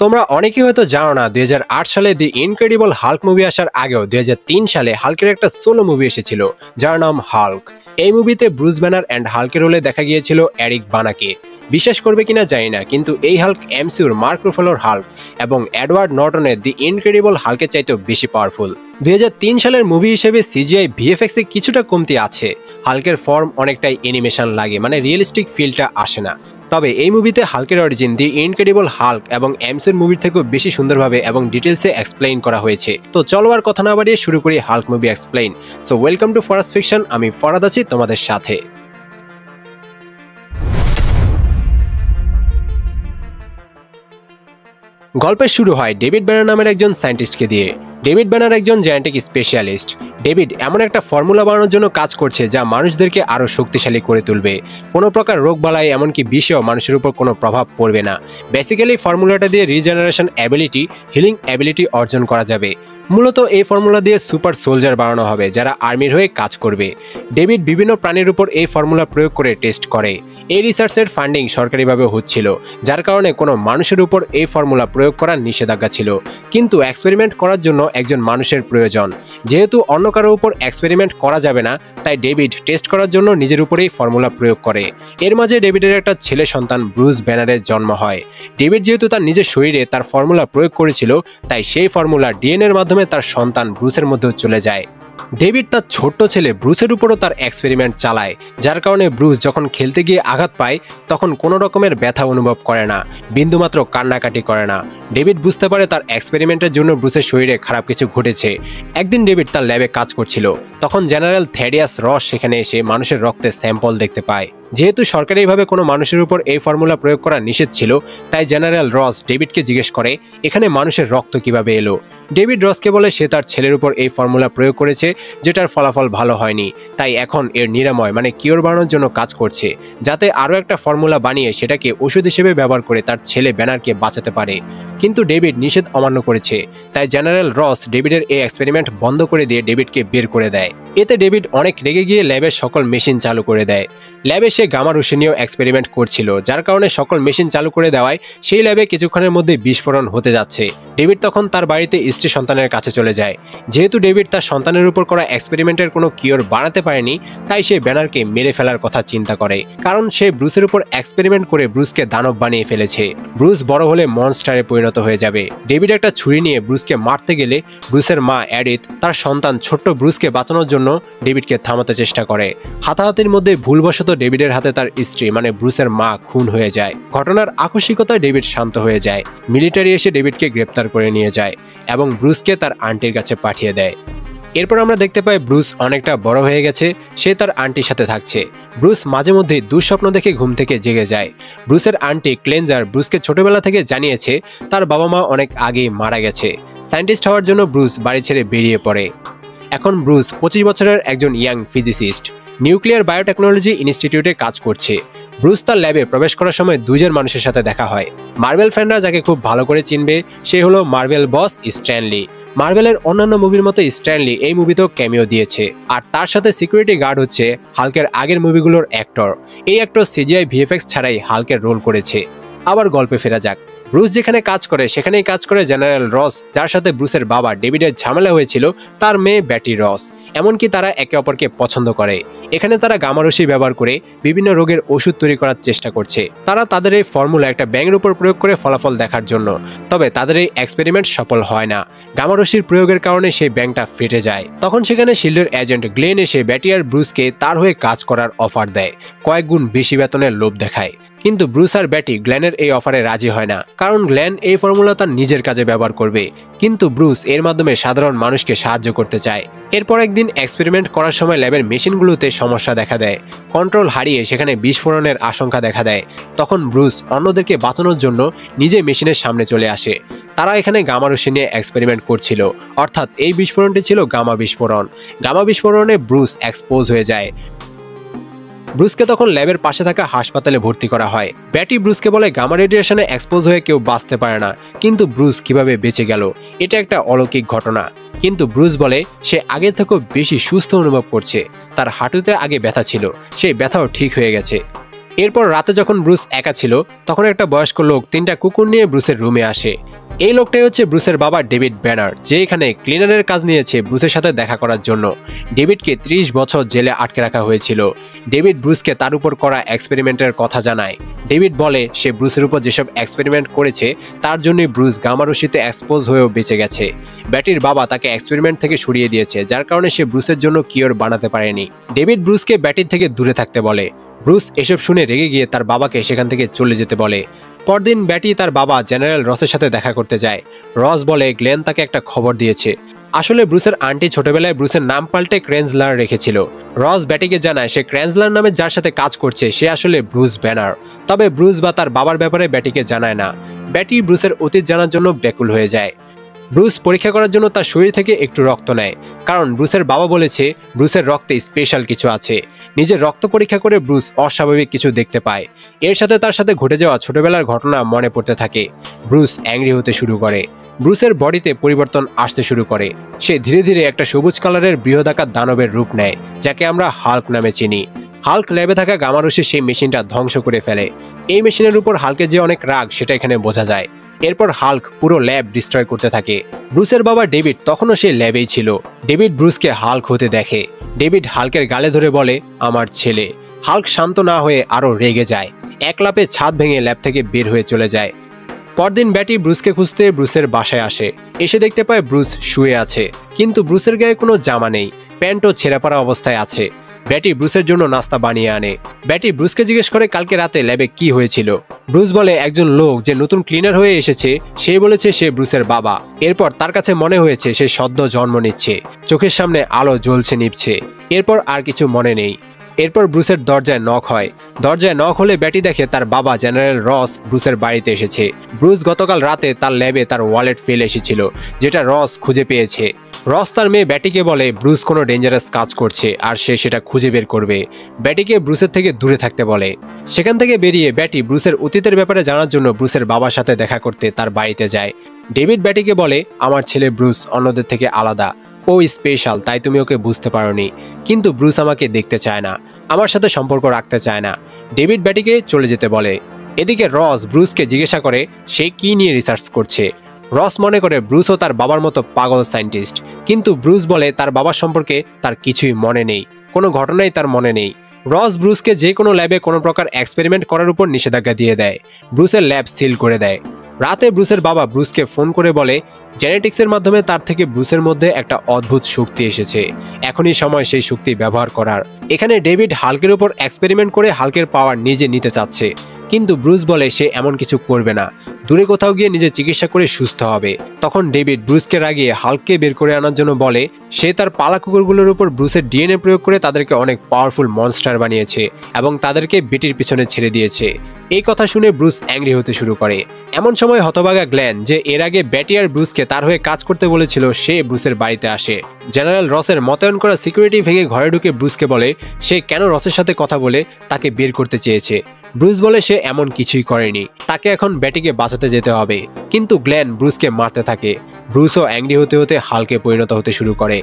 তোমরা অনেকেই হয়তো জানো না 2008 সালে দি ইনক্রেডিবল হাল্ক মুভি আসার আগেও 2003 সালে হাল্কের একটা সোলো মুভি এসেছিল যার নাম হাল্ক। এই মুভিতে ব্রুস ব্যানার অ্যান্ড হাল্কের রোলে দেখা গিয়েছিল এরিক বানাকে। বিশ্বাস করবে কিনা জানি না, কিন্তু এই হাল্ক এমসিউর মার্ক রুফালোর হাল্ক এবং এডওয়ার্ড নর্টনের দি ইনক্রেডিবল হাল্কের চাইতেও বেশি পাওয়ারফুল। 2003 সালের মুভি হিসেবে সিজিআই ভিএফএক্স এ কিছুটা কমতি আছে। হাল্কের ফর্ম অনেকটাই অ্যানিমেশন লাগে, মানে রিয়েলিস্টিক ফিলটা আসে না। তবে এই মুভিতে হাল্কের অরিজিন দি ইনক্রেডিবল হাল্ক এবং এমসিউর মুভির থেকেও বেশি সুন্দরভাবে এবং ডিটেলসে এক্সপ্লেইন করা হয়েছে। তো চলো আর কথা না বাড়িয়ে শুরু করি Hulk movie explain. So welcome to Faraz fiction, আমি ফরাদ আছি তোমাদের সাথে। গল্পের শুরু হয় ডেভিড ব্যানার নামের একজন সায়েন্টিস্টকে দিয়ে। ডেভিড ব্যানার একজন জেনেটিক স্পেশালিস্ট। ডেভিড এমন একটা ফর্মুলা বানানোর জন্য কাজ করছে যা মানুষদেরকে আরও শক্তিশালী করে তুলবে। কোনো প্রকার রোগ বালাই এমনকি বিষেও মানুষের উপর কোনো প্রভাব পড়বে না। বেসিক্যালি ফর্মুলাটা দিয়ে রিজেনারেশন অ্যাবিলিটি, হিলিং অ্যাবিলিটি অর্জন করা যাবে। মূলত এই ফর্মুলা দিয়ে সুপার সোলজার বানানো হবে যারা আর্মির হয়ে কাজ করবে। ডেভিড বিভিন্ন প্রাণীর উপর এই ফর্মুলা প্রয়োগ করে টেস্ট করে। এই রিসার্চের ফান্ডিং সরকারিভাবে হচ্ছিল, যার কারণে কোনো মানুষের উপর এই ফর্মুলা প্রয়োগ করার নিষেধাজ্ঞা ছিল। কিন্তু এক্সপেরিমেন্ট করার জন্য একজন মানুষের প্রয়োজন। যেহেতু অন্য কারো উপর এক্সপেরিমেন্ট করা যাবে না, তাই ডেভিড টেস্ট করার জন্য নিজের উপরেই ফর্মুলা প্রয়োগ করে। এর মাঝে ডেভিডের একটা ছেলে সন্তান ব্রুস ব্যানারের জন্ম হয়। ডেভিড যেহেতু তার নিজের শরীরে তার ফর্মুলা প্রয়োগ করেছিল, তাই সেই ফর্মুলা ডিএনএর মাধ্যমে তার সন্তান ব্রুসের মধ্যেও চলে যায়। ডেভিড তার ছোট্ট ছেলে ব্রুসের উপরও তার এক্সপেরিমেন্ট চালায়, যার কারণে ব্রুস যখন খেলতে গিয়ে আঘাত পায় তখন কোনো রকমের ব্যথা অনুভব করে না, বিন্দুমাত্র কান্নাকাটি করে না। ডেভিড বুঝতে পারে তার এক্সপেরিমেন্টের জন্য ব্রুসের শরীরে খারাপ কিছু ঘটেছে। একদিন ডেভিড তার ল্যাবে কাজ করছিল, তখন জেনারেল থেডিয়াস রস সেখানে এসে মানুষের রক্তের স্যাম্পল দেখতে পায়। যেহেতু সরকারিভাবে কোনো মানুষের উপর এই ফর্মুলা প্রয়োগ করা নিষেধ ছিল, তাই জেনারেল রস ডেভিডকে জিজ্ঞেস করে এখানে মানুষের রক্ত কিভাবে এলো। ডেভিড রসকে বলে সে তার ছেলের উপর এই ফর্মুলা প্রয়োগ করেছে, যেটার ফলাফল ভালো হয়নি, তাই এখন এর নিরাময় মানে কিওর বানানোর জন্য কাজ করছে, যাতে আরও একটা ফর্মুলা বানিয়ে সেটাকে ওষুধ হিসেবে ব্যবহার করে তার ছেলে ব্যানারকে বাঁচাতে পারে। কিন্তু ডেভিড নিষেধ অমান্য করেছে, তাই জেনারেল রস ডেভিডের এই এক্সপেরিমেন্ট বন্ধ করে দিয়ে ডেভিডকে বের করে দেয়। এতে ডেভিড অনেক রেগে গিয়ে ল্যাবের সকল মেশিন চালু করে দেয়। ল্যাবে সে গামা রশ্মি নিয়েও এক্সপেরিমেন্ট করছিল, যার কারণে সকল মেশিন চালু করে দেওয়ায় সেই ল্যাবে কিছুক্ষণের মধ্যে বিস্ফোরণ হতে যাচ্ছে। ডেভিড তখন তার বাড়িতে স্ত্রী সন্তানের কাছে চলে যায়। যেহেতু ডেভিড তার সন্তানের উপর করা এক্সপেরিমেন্টের কোনো কিওর বানাতে পারেনি, তাই সে ব্যানারকে মেরে ফেলার কথা চিন্তা করে, কারণ সে ব্রুসের উপর এক্সপেরিমেন্ট করে ব্রুসকে দানব বানিয়ে ফেলেছে। ব্রুস বড় হলে মনস্টারে পরিণত হয়ে যাবে। ডেভিড একটা ছুরি নিয়ে ব্রুসকে মারতে গেলে ব্রুসের মা এডিথ তার সন্তান ছোট্ট ব্রুসকে বাঁচানোর জন্য ডেভিডকে থামাতে চেষ্টা করে। হাতাহাতির মধ্যে ভুলবশত ডেভিডের হাতে তার স্ত্রী মানে ব্রুসের মা খুন হয়ে যায়। ঘটনার আকস্মিকতায় ডেভিড শান্ত হয়ে যায়। মিলিটারি এসে ডেভিডকে গ্রেপ্তার করে নিয়ে যায় এবং ব্রুসকে তার আন্টির কাছে পাঠিয়ে দেয়। এরপর আমরা দেখতে পাই ব্রুস অনেকটা বড় হয়ে গেছে, সে তার আন্টির সাথে থাকছে। ব্রুস মাঝে মধ্যে দুঃস্বপ্ন দেখে ঘুম থেকে জেগে যায়। ব্রুসের আন্টি ক্লেনজার ব্রুসকে ছোটবেলা থেকে জানিয়েছে তার বাবা মা অনেক আগেই মারা গেছে। সায়েন্টিস্ট হওয়ার জন্য ব্রুস বাড়ি ছেড়ে বেরিয়ে পড়ে। এখন ব্রুস 25 বছরের একজন ইয়াং ফিজিসিস্ট, নিউক্লিয়ার বায়োটেকনোলজি ইনস্টিটিউটে কাজ করছে। ব্রুস তার ল্যাবে প্রবেশ করার সময় দুজন মানুষের সাথে দেখা হয়। মার্ভেল ফ্যানরা যাকে খুব ভালো করে চিনবে সে হলো মার্ভেল বস স্ট্যানলি। মার্ভেলের অন্যান্য মুভির মতো স্ট্যানলি এই মুভিতেও ক্যামিও দিয়েছে, আর তার সাথে সিকিউরিটি গার্ড হচ্ছে হাল্কের আগের মুভিগুলোর অ্যাক্টর। এই অ্যাক্টর সিজিআই ভিএফএক্স ছাড়াই হাল্কের রোল করেছে। আবার গল্পে ফেরা যাক। ব্রুস যেখানে কাজ করে সেখানেই কাজ করে জেনারেল রস, যার সাথে ব্রুসের বাবা ডেভিডের ঝামেলা হয়েছিল, তার মেয়ে ব্যাটি রস। এমনকি তারা একে অপরকে পছন্দ করে। এখানে তারা গামা রশ্মি ব্যবহার করে বিভিন্ন রোগের ওষুধ তৈরি করার চেষ্টা করছে। তারা তাদের এই ফর্মুলা একটা ব্যাঙের উপর প্রয়োগ করে ফলাফল দেখার জন্য, তবে তাদের এই এক্সপেরিমেন্ট সফল হয় না। গামা রশ্মির প্রয়োগের কারণে সেই ব্যাঙটা ফেটে যায়। তখন সেখানে শিল্ডের এজেন্ট গ্লেন এসে ব্যাটি আর ব্রুসকে তার হয়ে কাজ করার অফার দেয়, কয়েক গুণ বেশি বেতনের লোভ দেখায়। কিন্তু ব্রুস আর ব্যাটি গ্লেনের এই অফারে রাজি হয় না, কারণ গ্লেন এই ফর্মুলা তার নিজের কাজে ব্যবহার করবে, কিন্তু ব্রুস এর মাধ্যমে সাধারণ মানুষকে সাহায্য করতে চায়। এরপর একদিন এক্সপেরিমেন্ট করার সময় ল্যাবের মেশিনগুলোতে সমস্যা দেখা দেয়, কন্ট্রোল হারিয়ে সেখানে বিস্ফোরণের আশঙ্কা দেখা দেয়। তখন ব্রুস অন্যদেরকে বাঁচানোর জন্য নিজে মেশিনের সামনে চলে আসে। তারা এখানে গামা রশ্মি নিয়ে এক্সপেরিমেন্ট করছিল, অর্থাৎ এই বিস্ফোরণটি ছিল গামা বিস্ফোরণ। গামা বিস্ফোরণে ব্রুস এক্সপোজ হয়ে যায়। ব্রুসকে তখন ল্যাবের পাশে থাকা হাসপাতালে ভর্তি করা হয়। ব্যাটি ব্রুসকে বলে গামা রেডিয়েশনে এক্সপোজ হয়ে কেউ বাঁচতে পারে না, কিন্তু ব্রুস কিভাবে বেঁচে গেল এটা একটা অলৌকিক ঘটনা। কিন্তু ব্রুস বলে সে আগের থেকেও বেশি সুস্থ অনুভব করছে। তার হাঁটুতে আগে ব্যথা ছিল, সেই ব্যথাও ঠিক হয়ে গেছে। এরপর রাতে যখন ব্রুস একা ছিল তখন একটা বয়স্ক লোক 3টা কুকুর নিয়ে ব্রুসের রুমে আসে। এই লোকটাই হচ্ছে ব্রুসের বাবা ডেভিড ব্যানার, যে এখানে ক্লিনারের কাজ নিয়েছে ব্রুসের সাথে দেখা করার জন্য। ডেভিডকে 30 বছর জেলে আটকে রাখা হয়েছিল। ডেভিড ব্রুসকে তার উপর করা এক্সপেরিমেন্টের কথা জানায়। ডেভিড বলে সে ব্রুসের উপর যেসব এক্সপেরিমেন্ট করেছে তার জন্যই ব্রুস গামারশিতে এক্সপোজ হয়েও বেঁচে গেছে। ব্যাটির বাবা তাকে এক্সপেরিমেন্ট থেকে সরিয়ে দিয়েছে, যার কারণে সে ব্রুসের জন্য কিওর বানাতে পারেনি। ডেভিড ব্রুসকে ব্যাটির থেকে দূরে থাকতে বলে। ব্রুস এসব শুনে রেগে গিয়ে তার বাবাকে সেখান থেকে চলে যেতে বলে। পরদিন ব্যাটি তার বাবা জেনারেল রসের সাথে দেখা করতে যায়। রস বলে গ্লেন তাকে একটা খবর দিয়েছে। আসলে ব্রুসের আন্টি ছোটবেলায় ব্রুসের নাম পাল্টে ক্রেনজলার রেখেছিল। রস ব্যাটিকে জানায় সে ক্রেনজলার নামে যার সাথে কাজ করছে সে আসলে ব্রুস ব্যানার। তবে ব্রুস বা তার বাবার ব্যাপারে ব্যাটিকে জানায় না। ব্যাটি ব্রুসের অতীত জানার জন্য ব্যাকুল হয়ে যায়। ব্রুস পরীক্ষা করার জন্য তার শরীর থেকে একটু রক্ত নেয়, কারণ ব্রুসের বাবা বলেছে ব্রুসের রক্তে স্পেশাল কিছু আছে। নিজের রক্ত পরীক্ষা করে ব্রুস অস্বাভাবিক কিছু দেখতে পায়। এর সাথে তার সাথে ঘটে যাওয়া ছোটবেলার ঘটনা মনে পড়তে থাকে। ব্রুস অ্যাংরি হতে শুরু করে। ব্রুসের বডিতে পরিবর্তন আসতে শুরু করে। সে ধীরে ধীরে একটা সবুজ কালারের বৃহদাকার দানবের রূপ নেয়, যাকে আমরা হাল্ক নামে চিনি। হাল্ক ল্যাবে থাকা গামারশি সেই মেশিনটা ধ্বংস করে ফেলে। এই মেশিনের উপর হাল্কের যে অনেক রাগ সেটা এখানে বোঝা যায়। এরপর হাল্ক পুরো ল্যাব ডিস্ট্রয় করতে থাকে। ব্রুসের বাবা ডেভিড তখনও সেই ল্যাবেই ছিল। ডেভিড ব্রুসকে হাল্ক হতে দেখে। ডেভিড হাল্কের গালে ধরে বলে, আমার ছেলে। হাল্ক শান্ত না হয়ে আরো রেগে যায়। এক লাফে ছাদ ভেঙে ল্যাব থেকে বের হয়ে চলে যায়। পরদিন ব্যাটি ব্রুসকে খুঁজতে ব্রুসের বাসায় আসে। এসে দেখতে পায় ব্রুস শুয়ে আছে, কিন্তু ব্রুসের গায়ে কোনো জামা নেই, প্যান্টও ছেঁড়া পড়া অবস্থায় আছে। ব্যাটি ব্রুসের জন্য নাস্তা বানিয়ে আনে। ব্যাটি ব্রুসকে জিজ্ঞেস করে কালকে রাতে ল্যাবে কি হয়েছিল। ব্রুস বলে একজন লোক যে নতুন ক্লিনার হয়ে এসেছে সে বলেছে সে ব্রুসের বাবা। এরপর তার কাছে মনে হয়েছে সে সদ্য জন্ম নিচ্ছে, চোখের সামনে আলো জ্বলছে নিভছে। এরপর আর কিছু মনে নেই। এরপর ব্রুসের দরজায় নক হয়। দরজায় নক হলে ব্যাটি দেখে তার বাবা জেনারেল রস ব্রুসের বাড়িতে এসেছে। ব্রুস গতকাল রাতে তার ল্যাবে তার ওয়ালেট ফেলে এসেছিল, যেটা রস খুঁজে পেয়েছে। রস তার মেয়ে ব্যাটিকে বলে ব্রুস কোনো ডেঞ্জারাস কাজ করছে আর সে সেটা খুঁজে বের করবে। ব্যাটিকে ব্রুসের থেকে দূরে থাকতে বলে। সেখান থেকে বেরিয়ে ব্যাটি ব্রুসের অতীতের ব্যাপারে জানার জন্য ব্রুসের বাবার সাথে দেখা করতে তার বাড়িতে যায়। ডেভিড ব্যাটিকে বলে, আমার ছেলে ব্রুস অন্যদের থেকে আলাদা, ও স্পেশাল, তাই তুমি ওকে বুঝতে পারোনি। কিন্তু ব্রুস আমাকে দেখতে চায় না, আমার সাথে সম্পর্ক রাখতে চায় না। ডেভিড ব্যাটিকে চলে যেতে বলে। এদিকে রস ব্রুসকে জিজ্ঞাসা করে সে কি নিয়ে রিসার্চ করছে। রস মনে করে ব্রুসও তার বাবার মতো পাগল সায়েন্টিস্ট, কিন্তু ব্রুস বলে তার বাবার সম্পর্কে তার কিছুই মনে নেই, কোনো ঘটনাই তার মনে নেই। রস ব্রুসকে যে কোনো ল্যাবে কোনো প্রকার এক্সপেরিমেন্ট করার উপর নিষেধাজ্ঞা দিয়ে দেয়। ব্রুসের ল্যাব সিল করে দেয়। রাতে ব্রুসের বাবা ব্রুসকে ফোন করে বলে জেনেটিক্সের মাধ্যমে তার থেকে ব্রুসের মধ্যে একটা অদ্ভুত শক্তি এসেছে, এখনই সময় সেই শক্তি ব্যবহার করার। এখানে ডেভিড হাল্কের উপর এক্সপেরিমেন্ট করে হাল্কের পাওয়ার নিজে নিতে চাচ্ছে, কিন্তু ব্রুস বলে সে এমন কিছু করবে না, দূরে কোথাও গিয়ে নিজে চিকিৎসা করে সুস্থ হবে। তখন ডেভিড ব্রুসকে রাগিয়ে হাল্ককে বের করে আনার জন্য বলে সে তার পালা কুকুরগুলোর উপর ব্রুসের ডিএনএ প্রয়োগ করে তাদেরকে অনেক পাওয়ারফুল মনস্টার বানিয়েছে এবং তাদেরকে বেটির পিছনে ছেড়ে দিয়েছে। এই কথা শুনে ব্রুস অ্যাংরি হতে শুরু করে। এমন সময় হতভাগা গ্ল্যান, যে এর আগে ব্যাটি আর ব্রুসকে তার হয়ে কাজ করতে বলেছিল, সে ব্রুসের বাড়িতে আসে। জেনারেল রসের মোতায়েন করা সিকিউরিটি ভেঙে ঘরে ঢুকে ব্রুসকে বলে সে কেন রসের সাথে কথা বলে তাকে বের করতে চেয়েছে। ব্রুস বলে সে এমন কিছুই করেনি, তাকে এখন ব্যাটিকে বাঁচাতে যেতে হবে। কিন্তু গ্ল্যান ব্রুসকে মারতে থাকে। ব্রুসও অ্যাংরি হতে হতে হাল্কে পরিণত হতে শুরু করে।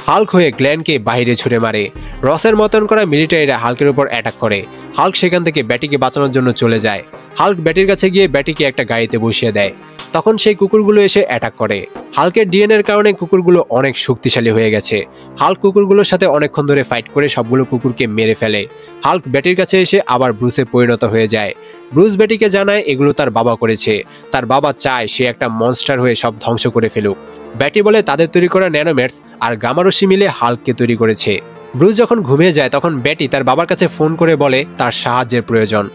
হাল্ক হয়ে গ্ল্যানকে বাইরে ছুড়ে মারে। রসের মতন করা মিলিটারিরা হাল্কের উপর অ্যাটাক করে। হাল্ক সেখান থেকে ব্যাটিকে বাঁচানোর জন্য চলে যায়। হাল্ক ব্যাটির কাছে গিয়ে ব্যাটিকে একটা গাড়িতে বসিয়ে দেয়। তখন সেই কুকুরগুলো এসে অ্যাটাক করে। হাল্কের ডিএনএর কারণে কুকুরগুলো অনেক শক্তিশালী হয়ে গেছে। হাল্ক কুকুরগুলোর সাথে অনেকক্ষণ ধরে ফাইট করে সবগুলো কুকুরকে মেরে ফেলে। হাল্ক ব্যাটির কাছে এসে আবার ব্রুসে পরিণত হয়ে যায়। ব্রুস ব্যাটিকে জানায় এগুলো তার বাবা করেছে। তার বাবা চায় সে একটা মনস্টার হয়ে সব ধ্বংস করে ফেলুক। ব্যাটি বলে তাদের তৈরি করা ন্যানোমেটস আর গামারশি মিলে হাল্ককে তৈরি করেছে। ব্রুস যখন ঘুমিয়ে যায় তখন ব্যাটি তার বাবার কাছে ফোন করে বলে তার সাহায্যের প্রয়োজন।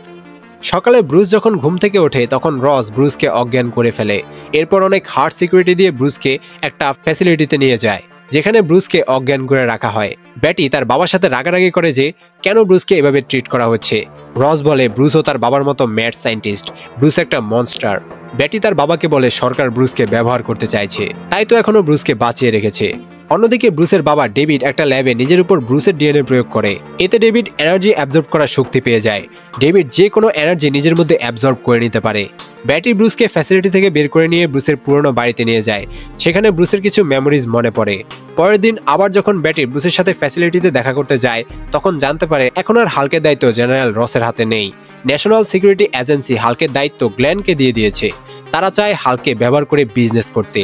সকালে ব্রুস যখন ঘুম থেকে ওঠে তখন রস ব্রুসকে অজ্ঞান করে ফেলে। এরপর অনেক হার্ড সিকিউরিটি দিয়ে ব্রুসকে একটা ফ্যাসিলিটিতে নিয়ে যায়, যেখানে ব্রুসকে অজ্ঞান করে রাখা হয়। ব্যাটি তার বাবার সাথে রাগারাগি করে যে কেন ব্রুসকে এভাবে ট্রিট করা হচ্ছে। রস বলে ব্রুসও তার বাবার মতো ম্যাড সায়েন্টিস্ট, ব্রুস একটা মনস্টার। ব্যাটি তার বাবাকে বলে সরকার ব্রুসকে ব্যবহার করতে চাইছে, তাই তো এখনো ব্রুসকে বাঁচিয়ে রেখেছে। অন্যদিকে ব্রুসের বাবা ডেভিড একটা ল্যাবে নিজের উপর ব্রুসের ডিএনএ প্রয়োগ করে। এতে ডেভিড এনার্জি অ্যাবজর্ব করার শক্তি পেয়ে যায়। ডেভিড যে কোনো এনার্জি নিজের মধ্যে অ্যাবজর্ব করে নিতে পারে। ব্যাটি ব্রুসকে ফ্যাসিলিটি থেকে বের করে নিয়ে ব্রুসের পুরনো বাড়িতে নিয়ে যায়। সেখানে ব্রুসের কিছু মেমোরিজ মনে পড়ে। পরের দিন আবার যখন ব্যাটি ব্রুসের সাথে ফ্যাসিলিটিতে দেখা করতে যায়, তখন জানতে পারে এখন আর হাল্কের দায়িত্ব জেনারেল রসের হাতে নেই। ন্যাশনাল সিকিউরিটি এজেন্সি হাল্কের দায়িত্ব গ্ল্যানকে দিয়ে দিয়েছে। তারা চায় হাল্ককে ব্যবহার করে বিজনেস করতে।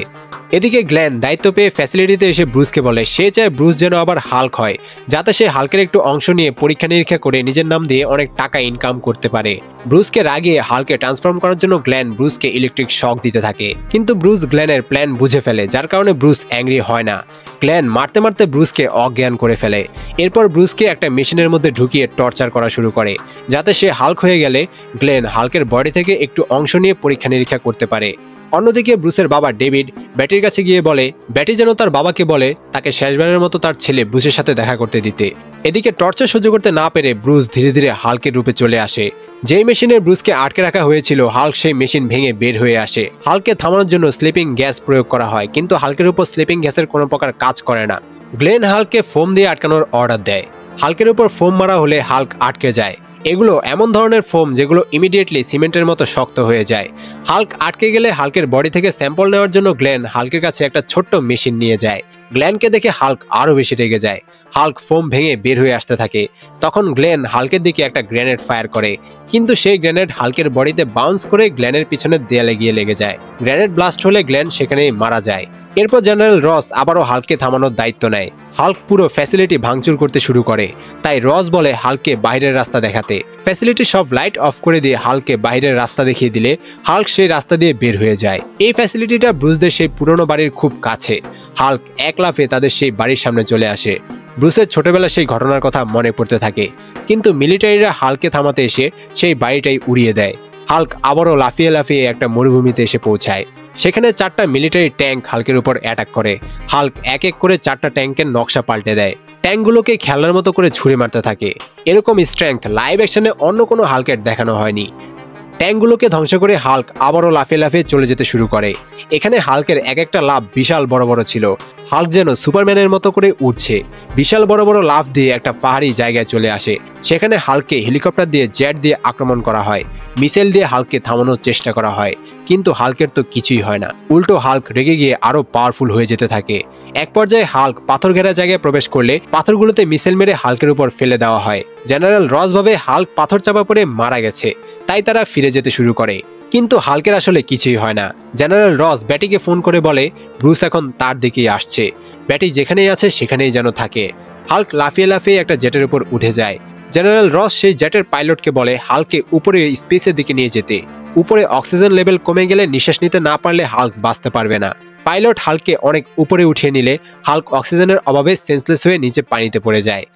এদিকে গ্ল্যান দায়িত্ব পেয়ে ফ্যাসিলিটিতে এসে ব্রুসকে বলে সে চায় ব্রুস যেন আবার হাল্ক হয়, যাতে সে হাল্কের একটু অংশ নিয়ে পরীক্ষা নিরীক্ষা করে নিজের নাম দিয়ে অনেক টাকা ইনকাম করতে পারে। ব্রুসকে রাগিয়ে হাল্কে ট্রান্সফর্ম করার জন্য গ্ল্যান ব্রুসকে ইলেকট্রিক শক দিতে থাকে, কিন্তু ব্রুস গ্ল্যানের প্ল্যান বুঝে ফেলে, যার কারণে ব্রুস অ্যাংরি হয় না। গ্ল্যান মারতে মারতে ব্রুসকে অজ্ঞান করে ফেলে। এরপর ব্রুসকে একটা মেশিনের মধ্যে ঢুকিয়ে টর্চার করা শুরু করে, যাতে সে হাল্ক হয়ে গেলে গ্ল্যান হাল্কের বডি থেকে একটু অংশ নিয়ে পরীক্ষা নিরীক্ষা করতে পারে। অন্যদিকে ব্রুসের বাবা ডেভিড ব্যাটির কাছে গিয়ে বলে ব্যাটি যেন তার বাবাকে বলে তাকে শেষবারের মতো তার ছেলে ব্রুসের সাথে দেখা করতে দিতে। এদিকে টর্চার সহ্য করতে না পেরে ব্রুস ধীরে ধীরে হাল্কের রূপে চলে আসে। যেই মেশিনে ব্রুসকে আটকে রাখা হয়েছিল, হাল্ক সেই মেশিন ভেঙে বের হয়ে আসে। হাল্ককে থামানোর জন্য স্লিপিং গ্যাস প্রয়োগ করা হয়, কিন্তু হাল্কের উপর স্লিপিং গ্যাসের কোনো প্রকার কাজ করে না। গ্লেন হাল্ককে ফোম দিয়ে আটকানোর অর্ডার দেয়। হাল্কের উপর ফোম মারা হলে হাল্ক আটকে যায়। এগুলো এমন ধরনের ফোম যেগুলো ইমিডিয়েটলি সিমেন্টের মতো শক্ত হয়ে যায়। হাল্ক আটকে গেলে হাল্কের বডি থেকে স্যাম্পল নেওয়ার জন্য গ্লেন হাল্কের কাছে একটা ছোট্ট মেশিন নিয়ে যায়। গ্লেনকে দেখে হাল্ক আরো বেশি রেগে যায়। হাল্ক ফোম ভেঙে বের হয়ে আসতে থাকে। তখন গ্লেন হাল্কের দিকে একটা গ্রেনেড ফায়ার করে, কিন্তু সেই গ্রেনেড হাল্কের বডিতে বাউন্স করে গ্লেনের পিছনে দেয়ালে গিয়ে লেগে যায়। গ্রেনেড ব্লাস্ট হলে গ্লেন সেখানেই মারা যায়। এরপর জেনারেল রস আবারও হাল্ককে থামানোর দায়িত্ব নেয়। হাল্ক পুরো ফ্যাসিলিটি ভাঙচুর করতে শুরু করে, তাই রস বলে হাল্ককে বাইরের রাস্তা দেখাতে। ফ্যাসিলিটি সব লাইট অফ করে দিয়ে হাল্ককে বাইরের রাস্তা দেখিয়ে দিলে হাল্ক সেই রাস্তা দিয়ে বের হয়ে যায়। এই ফ্যাসিলিটিটা ব্রুসদের সেই পুরনো বাড়ির খুব কাছে। হাল্ক এক লাফে তাদের সেই বাড়ির সামনে চলে আসে। ব্রুসের ছোটবেলা সেই ঘটনার কথা মনে পড়তে থাকে, কিন্তু মিলিটারিরা হাল্ককে থামাতে এসে সেই বাড়িটাই উড়িয়ে দেয়। হাল্ক আবারও লাফিয়ে লাফিয়ে একটা মরুভূমিতে এসে পৌঁছায়। সেখানে 4টা মিলিটারি ট্যাঙ্ক হাল্কের উপর অ্যাটাক করে। হাল্ক এক এক করে 4টা ট্যাঙ্কের নকশা পাল্টে দেয়। ট্যাঙ্কগুলোকে খেলার মতো করে ছুঁড়ে মারতে থাকে। এরকম স্ট্রেংথ লাইভ অ্যাকশনে অন্য কোনো হাল্কের দেখানো হয়নি। ট্যাঙ্কগুলোকে ধ্বংস করে হাল্ক আবারও লাফিয়ে লাফিয়ে চলে যেতে শুরু করে। এখানে হাল্কের এক একটা লাফ বিশাল বড় বড় ছিল। হাল্ক যেন সুপারম্যানের মতো করে উঠছে। বিশাল বড় বড় লাফ দিয়ে একটা পাহাড়ি জায়গায় চলে আসে। সেখানে হাল্ককে হেলিকপ্টার দিয়ে জেট দিয়ে আক্রমণ করা হয়। মিসাইল দিয়ে হাল্ককে থামানোর চেষ্টা করা হয়, কিন্তু হাল্কের তো কিছুই হয় না। উল্টো হাল্ক রেগে গিয়ে আরো পাওয়ারফুল হয়ে যেতে থাকে। এক পর্যায়ে হাল্ক পাথর ঘেরা জায়গায় প্রবেশ করলে পাথরগুলোতে মিসাইল মেরে হাল্কের উপর ফেলে দেওয়া হয়। জেনারেল রস ভাবে হাল্ক পাথর চাপা পড়ে মারা গেছে, তাই তারা ফিরে যেতে শুরু করে। কিন্তু হাল্কের আসলে কিছুই হয় না। জেনারেল রস ব্যাটিকে ফোন করে বলে ব্রুস এখন তার দিকেই আসছে, ব্যাটি যেখানেই আছে সেখানেই যেন থাকে। হাল্ক লাফিয়ে লাফিয়ে একটা জেটের উপর উঠে যায়। জেনারেল রস সেই জেটের পাইলটকে বলে হাল্ককে উপরে স্পেসের দিকে নিয়ে যেতে। উপরে অক্সিজেন লেভেল কমে গেলে নিঃশ্বাস নিতে না পারলে হাল্ক বাঁচতে পারবে না। পাইলট হাল্ককে অনেক উপরে উঠিয়ে নিলে হাল্ক অক্সিজেনের অভাবে সেন্সলেস হয়ে নিচে পানিতে পড়ে যায়।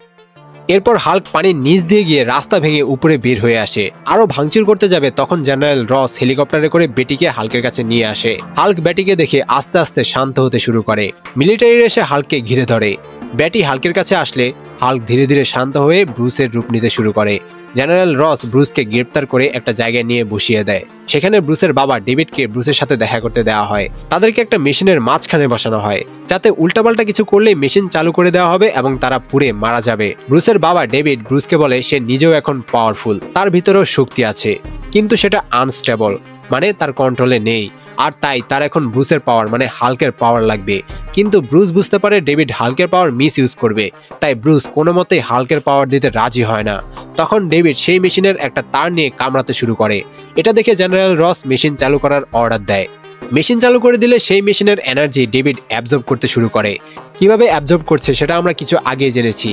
এরপর হাল্ক পানির নিচ দিয়ে গিয়ে রাস্তা ভেঙে উপরে বের হয়ে আসে। আরো ভাঙচুর করতে যাবে, তখন জেনারেল রস হেলিকপ্টারে করে বেটিকে হাল্কের কাছে নিয়ে আসে। হাল্ক ব্যাটিকে দেখে আস্তে আস্তে শান্ত হতে শুরু করে। মিলিটারিরা এসে হাল্ককে ঘিরে ধরে। ব্যাটি হাল্কের কাছে আসলে হাল্ক ধীরে ধীরে শান্ত হয়ে ব্রুসের রূপ নিতে শুরু করে। জেনারেল রস ব্রুসকে গ্রেপ্তার করে একটা জায়গায় নিয়ে বসিয়ে দেয়। সেখানে ব্রুসের বাবা ডেভিডকে ব্রুসের সাথে দেখা করতে দেওয়া হয়। তাদেরকে একটা মেশিনের মাঝখানে বসানো হয়, যাতে উল্টাপাল্টা কিছু করলেই মেশিন চালু করে দেওয়া হবে এবং তারা পুড়ে মারা যাবে। ব্রুসের বাবা ডেভিড ব্রুসকে বলে সে নিজেও এখন পাওয়ারফুল, তার ভিতরেও শক্তি আছে, কিন্তু সেটা আনস্টেবল, মানে তার কন্ট্রোলে নেই। আর তাই তার এখন ব্রুসের পাওয়ার মানে হাল্কের পাওয়ার লাগবে। কিন্তু ব্রুস বুঝতে পারে ডেভিড হাল্কের পাওয়ার মিস ইউজ করবে, তাই ব্রুস কোনো মতেই হাল্কের পাওয়ার দিতে রাজি হয় না। তখন ডেভিড সেই মেশিনের একটা তার নিয়ে কামড়াতে শুরু করে। এটা দেখে জেনারেল রস মেশিন চালু করার অর্ডার দেয়। মেশিন চালু করে দিলে সেই মেশিনের এনার্জি ডেভিড অ্যাবজর্ব করতে শুরু করে। কিভাবে অ্যাবজর্ব করছে সেটা আমরা কিছু আগে জেনেছি।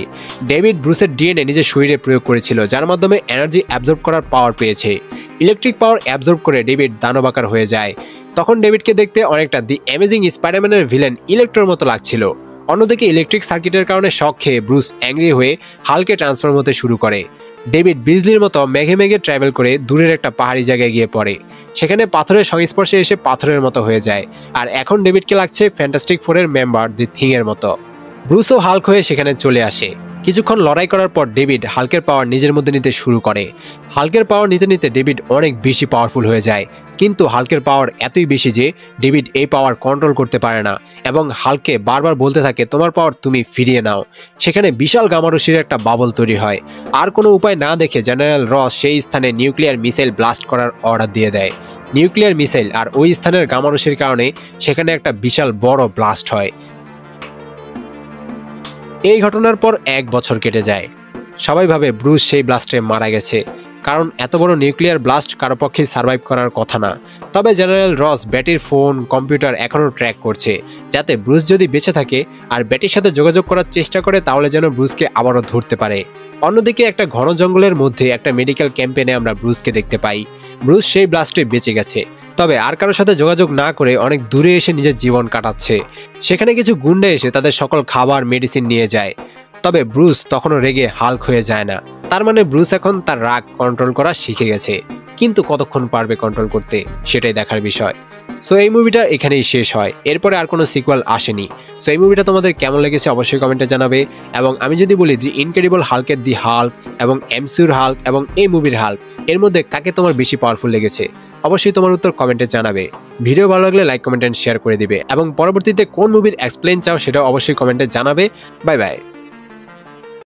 ডেভিড ব্রুসের ডিএনএ নিজের শরীরে প্রয়োগ করেছিল, যার মাধ্যমে এনার্জি অ্যাবজর্ব করার পাওয়ার পেয়েছে। ইলেকট্রিক পাওয়ার অ্যাবজর্ব করে ডেভিড দানবাকার হয়ে যায়। তখন ডেভিডকে দেখতে অনেকটা দি অ্যামেজিং স্পাইডারম্যানের ভিলেন ইলেকট্রোর মতো লাগছিল। অন্যদিকে ইলেকট্রিক সার্কিটের কারণে শক খেয়ে ব্রুস অ্যাংরি হয়ে হাল্কে ট্রান্সফর্ম হতে শুরু করে। ডেভিড বিজলির মতো মেঘে মেঘে ট্রাভেল করে দূরের একটা পাহাড়ি জায়গায় গিয়ে পড়ে। সেখানে পাথরের সংস্পর্শে এসে পাথরের মতো হয়ে যায়। আর এখন ডেভিডকে লাগছে ফ্যান্টাস্টিক ফোরের মেম্বার দি থিং এর মতো। ব্রুসও হাল্ক হয়ে সেখানে চলে আসে, কিছুক্ষণ লড়াই করার পর ডেভিড হাল্কের পাওয়ার নিজের মধ্যে নিতে শুরু করে। হাল্কের পাওয়ার নিতে নিতে ডেভিড অনেক বেশি পাওয়ারফুল হয়ে যায়, কিন্তু হাল্কের পাওয়ার এতই বেশি যে ডেভিড এই পাওয়ার কন্ট্রোল করতে পারে না এবং হাল্ককে বারবার বলতে থাকে তোমার পাওয়ার তুমি ফিরিয়ে নাও। সেখানে বিশাল গামারশির একটা বাবল তৈরি হয়। আর কোনো উপায় না দেখে জেনারেল রস সেই স্থানে নিউক্লিয়ার মিসাইল ব্লাস্ট করার অর্ডার দিয়ে দেয়। নিউক্লিয়ার মিসাইল আর ওই স্থানের গামারশির কারণে সেখানে একটা বিশাল বড় ব্লাস্ট হয়। এই ঘটনার পর 1 বছর কেটে যায়। সবাই ভাবে ব্রুস সেই ব্লাস্টে মারা গেছে, কারণ এত বড় নিউক্লিয়ার ব্লাস্ট কারো পক্ষে সার্ভাইভ করার কথা না। তবে জেনারেল রস ব্যাটির ফোন কম্পিউটার এখনও ট্র্যাক করছে, যাতে ব্রুস যদি বেঁচে থাকে আর ব্যাটির সাথে যোগাযোগ করার চেষ্টা করে তাহলে যেন ব্রুসকে আবারও ধরতে পারে। অন্যদিকে একটা ঘন জঙ্গলের মধ্যে একটা মেডিকেল ক্যাম্পেনে আমরা ব্রুসকে দেখতে পাই। ব্রুস সেই ব্লাস্টে বেঁচে গেছে, তবে আর কারোর সাথে যোগাযোগ না করে অনেক দূরে এসে নিজের জীবন কাটাচ্ছে। সেখানে কিছু গুন্ডা এসে তাদের সকল খাবার মেডিসিন নিয়ে যায়। তবে ব্রুস তখনও রেগে হাল্ক হয়ে যায় না। তার মানে ব্রুস এখন তার রাগ কন্ট্রোল করা শিখে গেছে, কিন্তু কতক্ষণ পারবে কন্ট্রোল করতে সেটাই দেখার বিষয়। সো এই মুভিটা এখানেই শেষ হয়, এরপরে আর কোনো সিকুয়াল আসেনি। সো এই মুভিটা তোমাদের কেমন লেগেছে অবশ্যই কমেন্টে জানাবে। এবং আমি যদি বলি দি ইনক্রেডিবল হাল্কের দি হাল্ক এবং এমসিউর হাল্ক এবং এই মুভির হাল্ক, এর মধ্যে কাকে তোমার বেশি পাওয়ারফুল লেগেছে অবশ্যই তোমার উত্তর কমেন্টে জানাবে। ভিডিও ভালো লাগলে লাইক কমেন্ট এন্ড শেয়ার করে দিবে এবং পরবর্তীতে কোন মুভির এক্সপ্লেইন চাও সেটাও অবশ্যই কমেন্টে জানাবে। Bye bye.